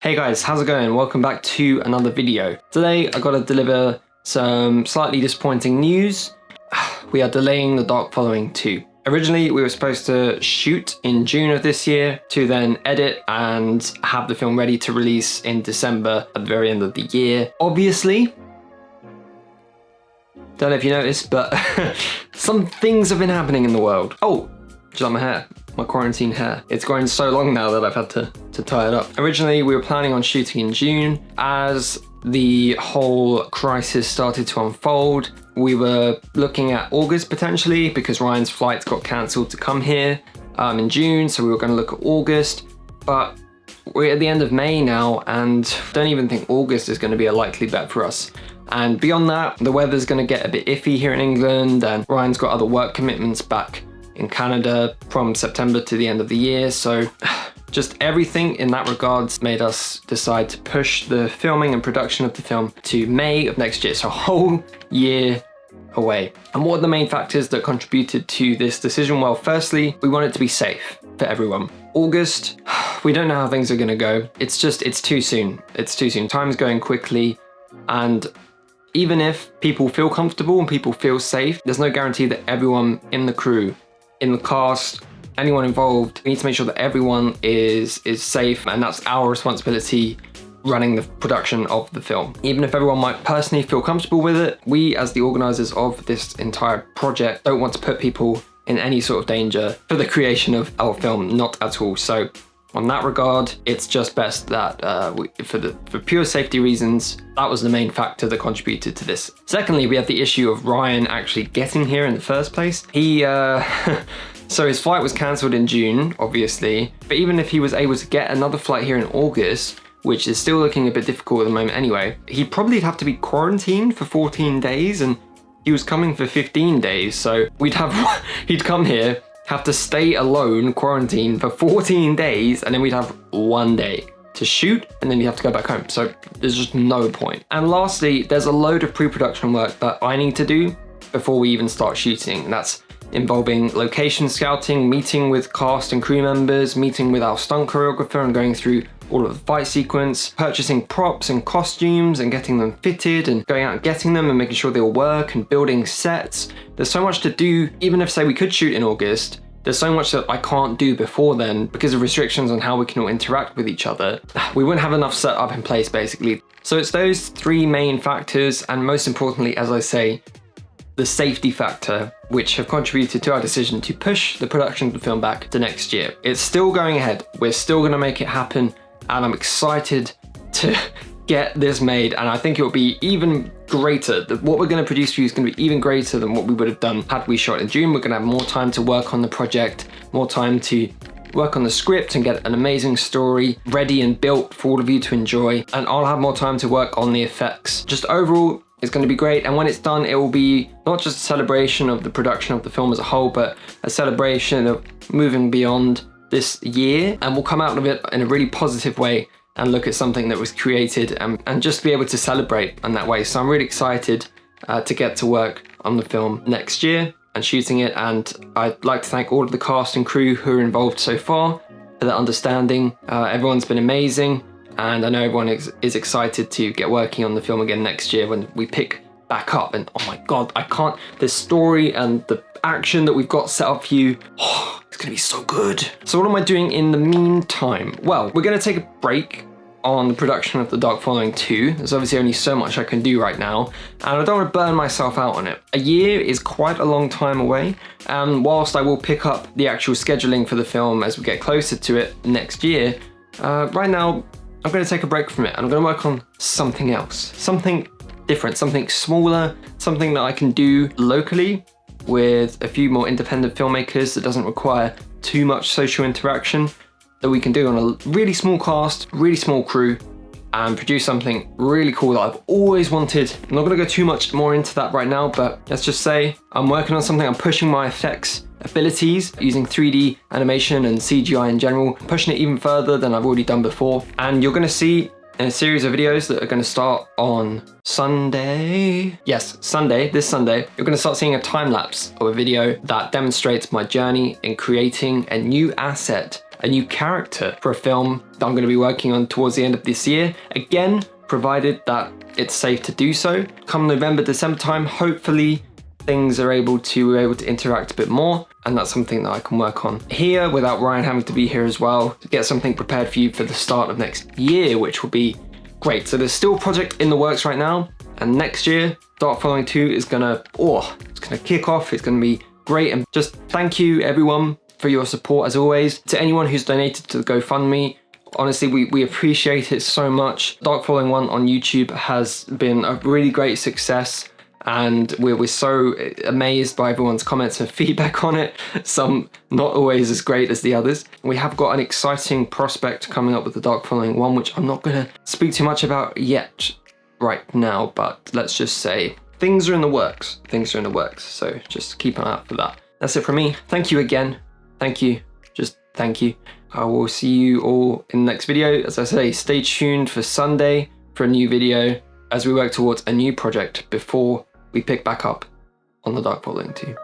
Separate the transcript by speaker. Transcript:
Speaker 1: Hey guys, how's it going? Welcome back to another video. Today I gotta deliver some slightly disappointing news. We are delaying The Dark Following 2. Originally we were supposed to shoot in June of this year to then edit and have the film ready to release in December at the very end of the year. Obviously, don't know if you noticed, but some things have been happening in the world. Oh, just like my hair. My quarantine hair. It's grown so long now that I've had to tie it up. Originally, we were planning on shooting in June. As the whole crisis started to unfold, we were looking at August potentially because Ryan's flights got cancelled to come here in June, so we were going to look at August. But we're at the end of May now and don't even think August is going to be a likely bet for us. And beyond that, the weather's going to get a bit iffy here in England and Ryan's got other work commitments back in Canada from September to the end of the year. So just everything in that regards made us decide to push the filming and production of the film to May of next year. So a whole year away. And what are the main factors that contributed to this decision? Well, firstly, we want it to be safe for everyone. August, we don't know how things are gonna go. It's too soon. It's too soon. Time's going quickly. And even if people feel comfortable and people feel safe, there's no guarantee that everyone in the crew, in the cast, anyone involved, we need to make sure that everyone is safe, and that's our responsibility running the production of the film. Even if everyone might personally feel comfortable with it, we as the organisers of this entire project don't want to put people in any sort of danger for the creation of our film, not at all. So on that regard, it's just best that for pure safety reasons, that was the main factor that contributed to this. Secondly, we have the issue of Ryan actually getting here in the first place. He, so his flight was cancelled in June, obviously, but even if he was able to get another flight here in August, which is still looking a bit difficult at the moment anyway, he'd probably have to be quarantined for 14 days and he was coming for 15 days. So he'd come here, have to stay alone, quarantine for 14 days, and then we'd have 1 day to shoot, and then you have to go back home. So there's just no point. And lastly, there's a load of pre-production work that I need to do before we even start shooting. That's involving location scouting, meeting with cast and crew members, meeting with our stunt choreographer and going through all of the fight sequence, purchasing props and costumes and getting them fitted and going out and getting them and making sure they'll work and building sets. There's so much to do. Even if, say, we could shoot in August, there's so much that I can't do before then because of restrictions on how we can all interact with each other. We wouldn't have enough set up in place, basically. So it's those three main factors, and most importantly, as I say, the safety factor, which have contributed to our decision to push the production of the film back to next year. It's still going ahead. We're still gonna make it happen, and I'm excited to get this made, and I think it will be even greater. What we're going to produce for you is going to be even greater than what we would have done had we shot in June. We're going to have more time to work on the project, more time to work on the script and get an amazing story ready and built for all of you to enjoy, and I'll have more time to work on the effects. Just overall, it's going to be great, and when it's done, it will be not just a celebration of the production of the film as a whole, but a celebration of moving beyond this year, and we'll come out of it in a really positive way and look at something that was created and just be able to celebrate in that way. So I'm really excited to get to work on the film next year and shooting it, and I'd like to thank all of the cast and crew who are involved so far for their understanding. Everyone's been amazing, and I know everyone is excited to get working on the film again next year when we pick back up. And oh my god, I can't, the story and the action that we've got set up for you, it's gonna be so good. So what am I doing in the meantime? Well, we're gonna take a break on the production of The Dark Following 2. There's obviously only so much I can do right now, and I don't want to burn myself out on it. A year is quite a long time away, and whilst I will pick up the actual scheduling for the film as we get closer to it next year, right now I'm gonna take a break from it and I'm gonna work on something else, something different, something smaller, something that I can do locally with a few more independent filmmakers that doesn't require too much social interaction, that we can do on a really small cast, really small crew, and produce something really cool that I've always wanted. I'm not gonna go too much more into that right now, but let's just say I'm working on something. I'm pushing my effects abilities using 3D animation and CGI in general, pushing it even further than I've already done before. And you're gonna see in a series of videos that are going to start on Sunday. Yes, Sunday, this Sunday, you're going to start seeing a time lapse of a video that demonstrates my journey in creating a new asset, a new character for a film that I'm going to be working on towards the end of this year. Again, provided that it's safe to do so. Come November, December time, hopefully things are able to interact a bit more, and that's something that I can work on here without Ryan having to be here as well, to get something prepared for you for the start of next year, which will be great. So there's still a project in the works right now, and next year Dark Following 2 is gonna kick off. It's gonna be great. And just thank you everyone for your support as always. To anyone who's donated to the GoFundMe, honestly, we appreciate it so much. Dark Following 1 on YouTube has been a really great success, and we're so amazed by everyone's comments and feedback on it. Some not always as great as the others. We have got an exciting prospect coming up with the Dark Following 1, which I'm not gonna speak too much about yet right now, but let's just say things are in the works. Things are in the works, so just keep an eye out for that. That's it from me. Thank you again. Thank you. Just thank you. I will see you all in the next video. As I say, stay tuned for Sunday for a new video as we work towards a new project before we pick back up on the Dark Following 2.